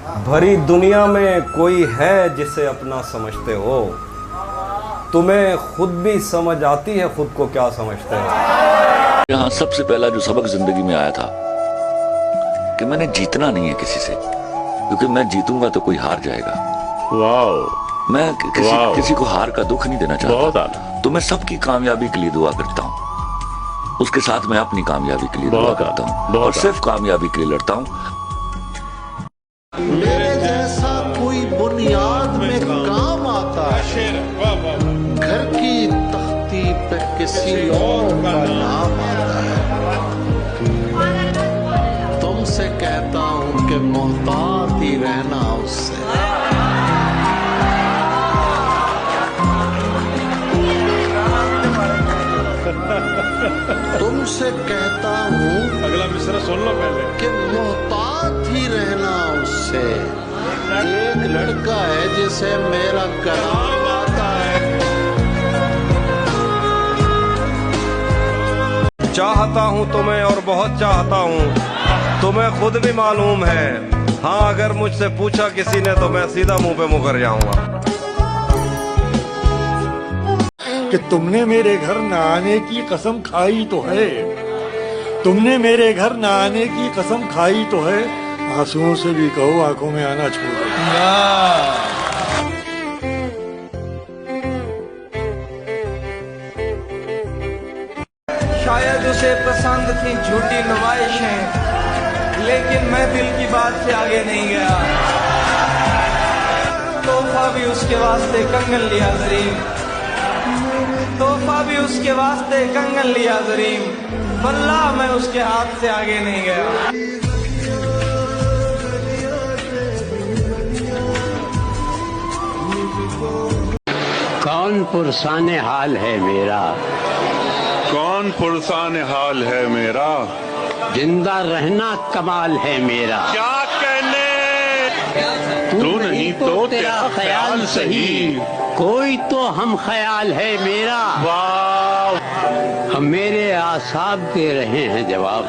भरी दुनिया में कोई है जिसे अपना समझते हो, तुम्हें खुद भी समझ आती है खुद को क्या समझते हो। यहाँ सबसे पहला जो सबक जिंदगी में आया था कि मैंने जीतना नहीं है किसी से, क्योंकि मैं जीतूंगा तो कोई हार जाएगा। वाह, मैं किसी को हार का दुख नहीं देना चाहता, तो मैं सबकी कामयाबी के लिए दुआ करता हूँ, उसके साथ मैं अपनी कामयाबी के लिए दुआ करता हूँ और सिर्फ कामयाबी के लिए लड़ता हूँ। मेरे जैसा कोई बुनियाद में काम आता है, घर की तख्ती पे किसी और का नाम आता है। तुमसे कहता हूँ कि मोहतात ही रहना उससे। तुमसे कहता हूँ, अगला मिसरा सुन लो पहले, कि मोहतात ही रहना उससे। एक लड़का है जिसे मेरा कलाम आता है। चाहता हूँ तुम्हें और बहुत चाहता हूँ, तुम्हें खुद भी मालूम है। हाँ, अगर मुझसे पूछा किसी ने तो मैं सीधा मुंह पे मुकर जाऊंगा कि तुमने मेरे घर न आने की कसम खाई तो है, तुमने मेरे घर न आने की कसम खाई तो है। आंसुओं से भी कहो आंखों में आना छोड़ दो। शायद उसे पसंद थी झूठी नुमाइशें, लेकिन मैं दिल की बात से आगे नहीं गया। तोहफा भी उसके वास्ते कंगन लिया जरीम, तोहफा भी उसके वास्ते कंगन लिया जरीम, वल्लाह मैं उसके हाथ से आगे नहीं गया। कौन पुरसाने हाल है मेरा, कौन पुरसान हाल है मेरा, जिंदा रहना कमाल है मेरा। क्या कहने, तू नहीं तो तेरा ख्याल सही, कोई तो हम ख्याल है मेरा। वाह, हम मेरे आसाब दे रहे हैं जवाब,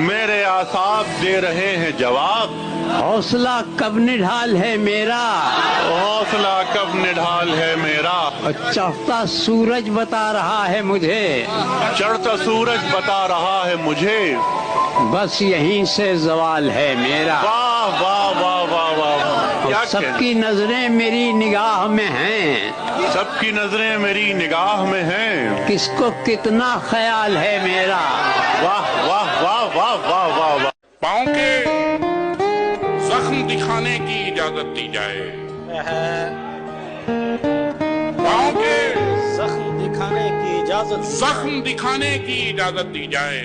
मेरे आसाब दे रहे हैं जवाब। हौसला कब निढाल है मेरा, हौसला कब निढाल है मेरा, चढ़ता सूरज बता रहा है मुझे, चढ़ता सूरज बता रहा है मुझे। बस यहीं से जवाल है मेरा। वाह वाह वाह वाह वाह, क्या सबकी नजरें मेरी निगाह में हैं, सबकी नजरें मेरी निगाह में हैं, किसको कितना ख्याल है मेरा। वाह वाह वाह वाह वाह वाह वाह। पाँव के जख्म दिखाने की इजाजत दी जाए, पाँव के जख्म दिखाने की इजाजत, जख्म दिखाने की इजाजत दी जाए,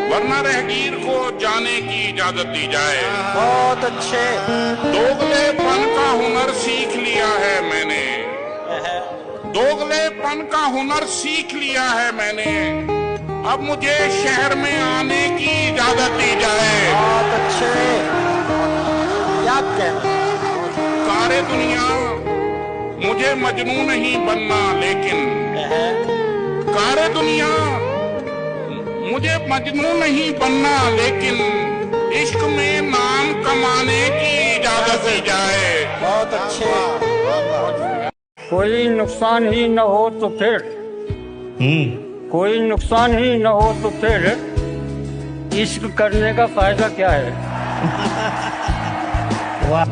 वरना रहगीर को जाने की इजाजत दी जाए। बहुत अच्छे। दोगलेपन का हुनर सीख लिया है मैंने, दोगलेपन का हुनर सीख लिया है मैंने, अब मुझे शहर में आने की इजाजत दी जाए। बहुत अच्छे। क्या कहना, सारे दुनिया मुझे मजनू नहीं बनना, लेकिन सारे दुनिया मुझे मजनू नहीं बनना, लेकिन इश्क में नाम कमाने की इजाजत दी जाए। बहुत अच्छे। कोई नुकसान ही न हो तो फिर, कोई नुकसान ही न हो तो फिर इश्क करने का फायदा क्या है।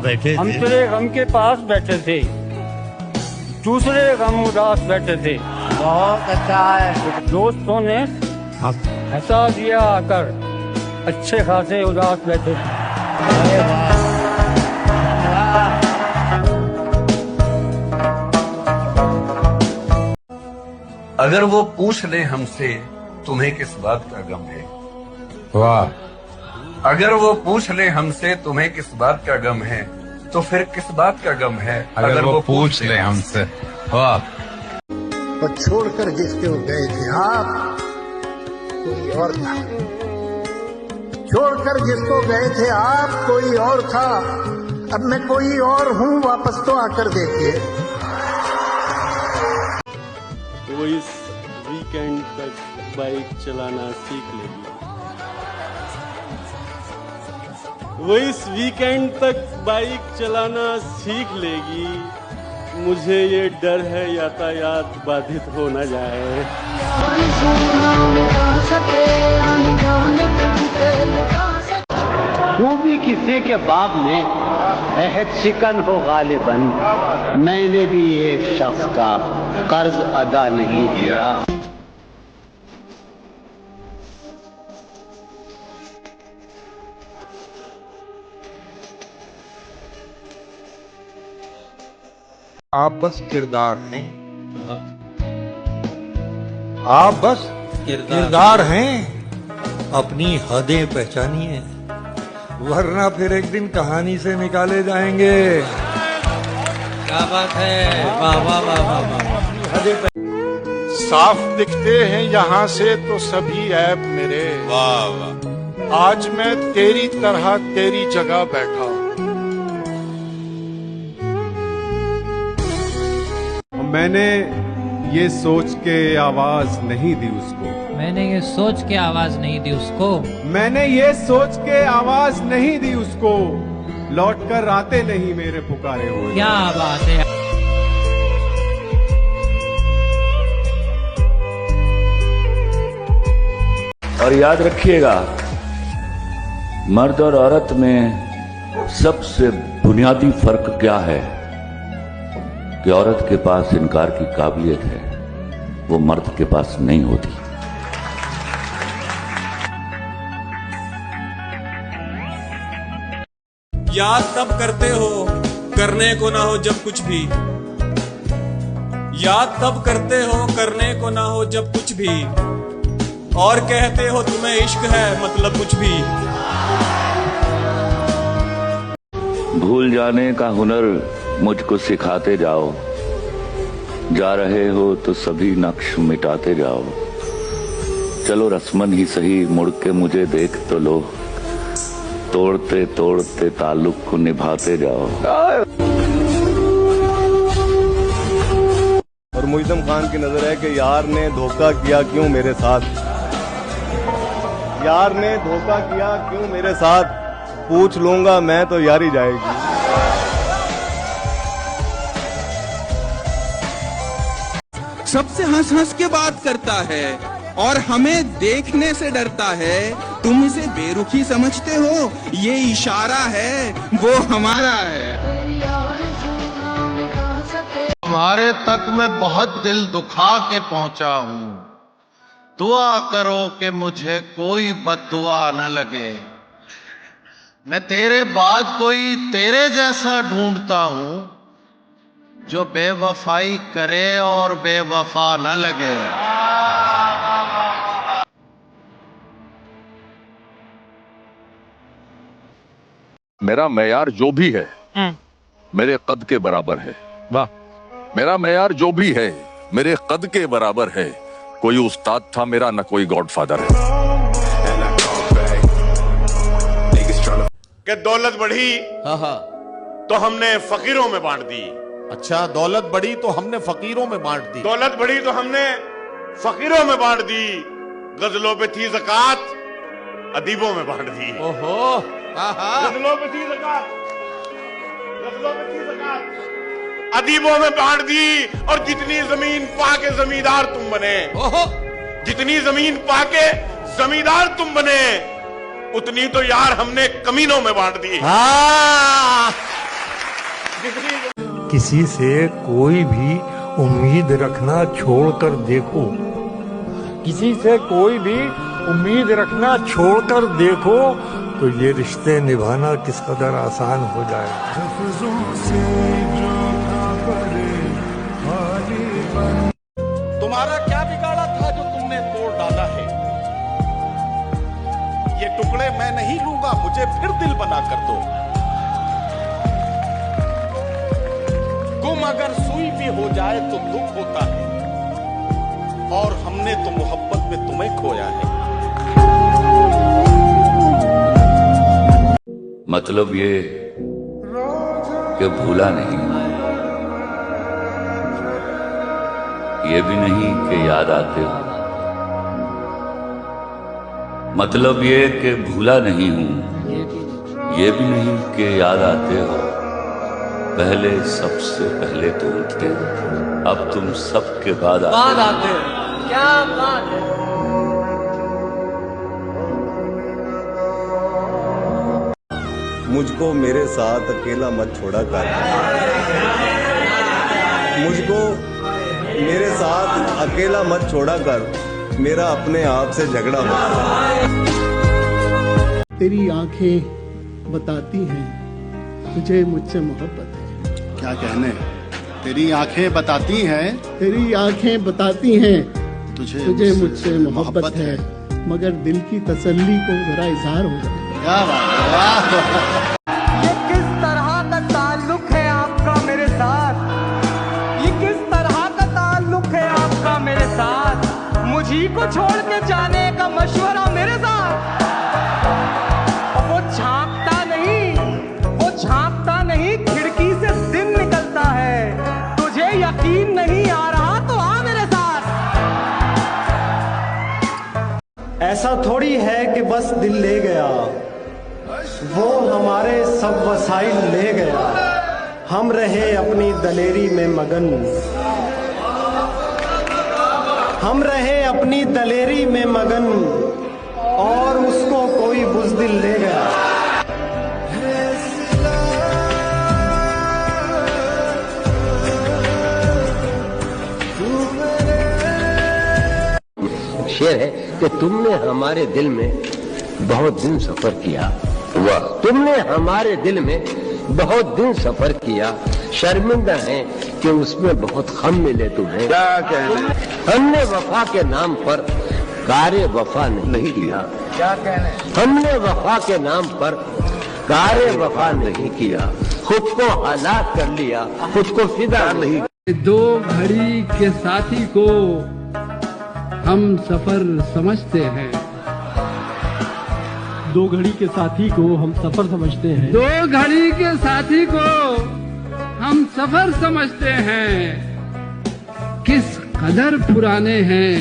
बैठे हम तेरे गम के पास बैठे थे, दूसरे गम उदास बैठे थे। बहुत अच्छा है। दोस्तों ने हंसा दिया आकर, अच्छे खासे उदास बैठे थे। अगर वो पूछ ले हमसे तुम्हें किस बात का गम है, वाह, अगर वो पूछ ले हमसे तुम्हें किस बात का गम है, तो फिर किस बात का गम है अगर वो पूछ ले हमसे। वाह। और छोड़कर जिसको गए थे आप कोई और था, छोड़कर जिसको गए थे आप कोई और था, अब मैं कोई और हूँ, वापस तो आकर देखिए। वो इस वीकेंड तक बाइक चलाना सीख लेगी, वो इस वीकेंड तक बाइक चलाना सीख लेगी। मुझे ये डर है यातायात बाधित हो न जाए। खूबी किसी के बाप में अहद शिकन हो गालिबन, मैंने भी एक शख्स का कर्ज अदा नहीं किया। आप बस किरदार हैं। आप बस किरदार हैं। अपनी हदें पहचानिए, वरना फिर एक दिन कहानी से निकाले जाएंगे। क्या बात है, वाह वाह वाह वाह वाह। साफ दिखते हैं यहाँ से तो सभी ऐब मेरे। वाह वाह। आज मैं तेरी तरह तेरी जगह बैठा हूँ। मैंने ये सोच के आवाज नहीं दी उसको। मैंने ये सोच के आवाज नहीं दी उसको। मैंने ये सोच के आवाज नहीं दी उसको। लौट कर आते नहीं मेरे पुकारे हुए। क्या बात है। और याद रखिएगा, मर्द और औरत में सबसे बुनियादी फर्क क्या है कि औरत के पास इनकार की काबिलियत है, वो मर्द के पास नहीं होती। याद तब करते हो करने को ना हो जब कुछ भी। याद तब करते हो करने को ना हो जब कुछ भी। और कहते हो तुम्हें इश्क है मतलब कुछ भी। भूल जाने का हुनर मुझको सिखाते जाओ। जा रहे हो तो सभी नक्श मिटाते जाओ। चलो रस्मन ही सही मुड़ के मुझे देख तो लो। तोड़ते तोड़ते ताल्लुक को निभाते जाओ। और मुइज़्ज़म खान की नजर है कि यार ने धोखा किया क्यों मेरे साथ। यार ने धोखा किया क्यों मेरे साथ। पूछ लूंगा मैं तो यारी जाएगी। सबसे हंस हंस के बात करता है और हमें देखने से डरता है। तुम इसे बेरुखी समझते हो, ये इशारा है वो हमारा है। तुम्हारे तक मैं बहुत दिल दुखा के पहुंचा हूं। दुआ करो कि मुझे कोई बद्दुआ न लगे। मैं तेरे बाद कोई तेरे जैसा ढूंढता हूं जो बेवफाई करे और बेवफा न लगे। मेरा मेयार जो भी है मेरे कद के बराबर है। वाह। मेरा मेयार जो भी है मेरे कद के बराबर है। कोई उस्ताद था मेरा न कोई गॉडफादर है। कि दौलत बढ़ी तो हमने फकीरों में बांट दी। अच्छा, दौलत बढ़ी तो हमने फकीरों में बांट दी। दौलत बढ़ी तो हमने फकीरों में बांट दी। गजलों पे थी ज़कात, अदीबों में बांट दी। ओहो, गजलों पे थी ज़कात, गजलों पे थी ज़कात, अदीबों में बांट दी। और जितनी जमीन पाके जमींदार तुम बने, जितनी जमीन पाके जमींदार तुम बने, उतनी तो यार हमने कमीनों में बांट दी। किसी से कोई भी उम्मीद रखना छोड़कर देखो। किसी से कोई भी उम्मीद रखना छोड़कर देखो तो ये रिश्ते निभाना किस कदर आसान हो जाए। तुम्हारा क्या बिगाड़ा था जो तुमने तोड़ डाला है। ये टुकड़े मैं नहीं लूंगा, मुझे फिर दिल बना कर दो। गुम अगर सुई भी हो जाए तो दुख होता है, और हमने तो मोहब्बत में तुम्हें खोया है। मतलब ये कि भूला नहीं, ये भी नहीं कि याद आते हो। मतलब ये कि भूला नहीं हूं, ये भी नहीं कि याद आते हो, पहले सबसे पहले तुम थे, अब तुम सबके बाद आते हो। क्या बात है। मुझको मेरे साथ अकेला मत छोड़ा कर, मुझको मेरे साथ अकेला मत छोड़ा कर, मेरा अपने आप से झगड़ा मत। तेरी आंखें बताती हैं तुझे मुझसे मोहब्बत है। क्या कहने, तेरी आंखें बताती हैं, तेरी आंखें बताती हैं तुझे मुझसे मोहब्बत है, मगर दिल की तसल्ली को जरा इजहार हो जाए। क्या बात है, वाह। ये किस तरह का ताल्लुक है आपका मेरे साथ, ये किस तरह का ताल्लुक है आपका मेरे साथ, मुझी को छोड़ के जाने का मशवरा मेरे साथ। वो झांकता नहीं, खिड़की से दिन निकलता है, तुझे यकीन नहीं आ रहा तो आ मेरे साथ। ऐसा थोड़ी है कि बस दिल ले गया, वो हमारे सब वसाइल ले गया, हम रहे अपनी दलेरी में मगन, हम रहे अपनी दलेरी में मगन, और उसको कोई बुज़दिल ले गया। शेर है कि तुमने हमारे दिल में बहुत दिन सफर किया, तुमने हमारे दिल में बहुत दिन सफर किया, शर्मिंदा है कि उसमें बहुत गम मिले तुम्हें। क्या कहने, हमने वफा के नाम पर कारे वफा नहीं किया। क्या कहने, हमने वफा के नाम पर कारे वफा नहीं किया, खुद को हलाक कर लिया, खुद को फिदा नहीं। दो घड़ी के साथी को हम सफर समझते हैं, दो घड़ी के साथी को हम सफर समझते हैं, दो घड़ी के साथी को हम सफर समझते हैं, किस कदर पुराने हैं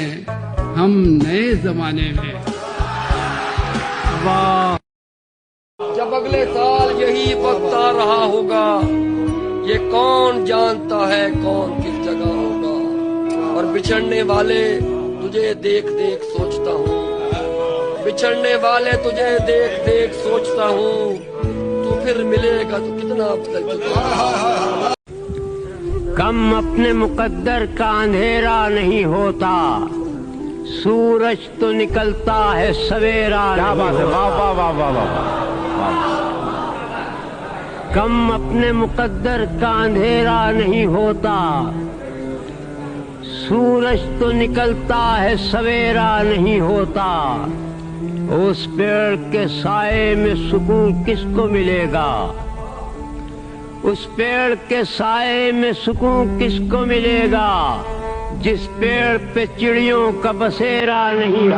हम नए जमाने में। वाह। जब अगले साल यही वक्त आ रहा होगा, ये कौन जानता है कौन किस जगह होगा। और बिछड़ने वाले तुझे देख देख सोचता हूँ, बिछड़ने वाले तुझे देख देख सोचता हूँ, तू फिर मिलेगा तो कितना बदल चुका। कम अपने मुकद्दर का अंधेरा नहीं होता, सूरज तो निकलता है सवेरा। क्या बात है, वाह वाह वाह वाह वाह। कम अपने मुकद्दर का अंधेरा नहीं होता, सूरज तो निकलता है सवेरा नहीं होता, उस पेड़ के साए में सुकून किसको मिलेगा, उस पेड़ के साए में सुकून किसको मिलेगा, जिस पेड़ पे चिड़ियों का बसेरा नहीं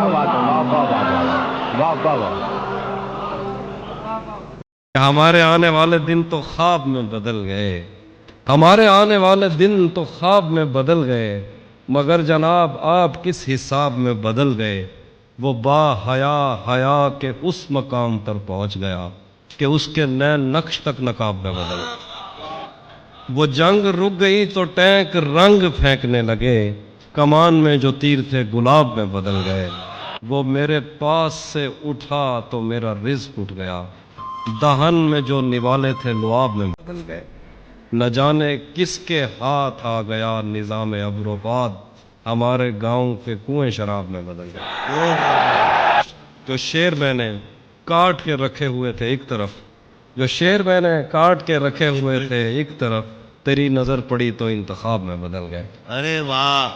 हमारे आने वाले दिन तो ख्वाब में बदल गए, हमारे आने वाले दिन तो ख्वाब में बदल गए, मगर जनाब आप किस हिसाब में बदल गए। वो बाहया हया के उस मकाम पर पहुंच गया कि उसके नए नक्श तक नकाब में बदल गए। वो जंग रुक गई तो टैंक रंग फेंकने लगे, कमान में जो तीर थे गुलाब में बदल गए। वो मेरे पास से उठा तो मेरा रिज़्क़ उठ गया, दहन में जो निवाले थे लुआब में बदल गए। न जाने किसके हाथ आ गया निज़ाम अब्रोबाद, हमारे गांव के कुएं शराब में बदल गए। जो शेर मैंने काट के रखे हुए थे एक तरफ, जो शेर मैंने काट के रखे हुए थे एक तरफ, तेरी नजर पड़ी तो इंतखाब में बदल गए। अरे वाह।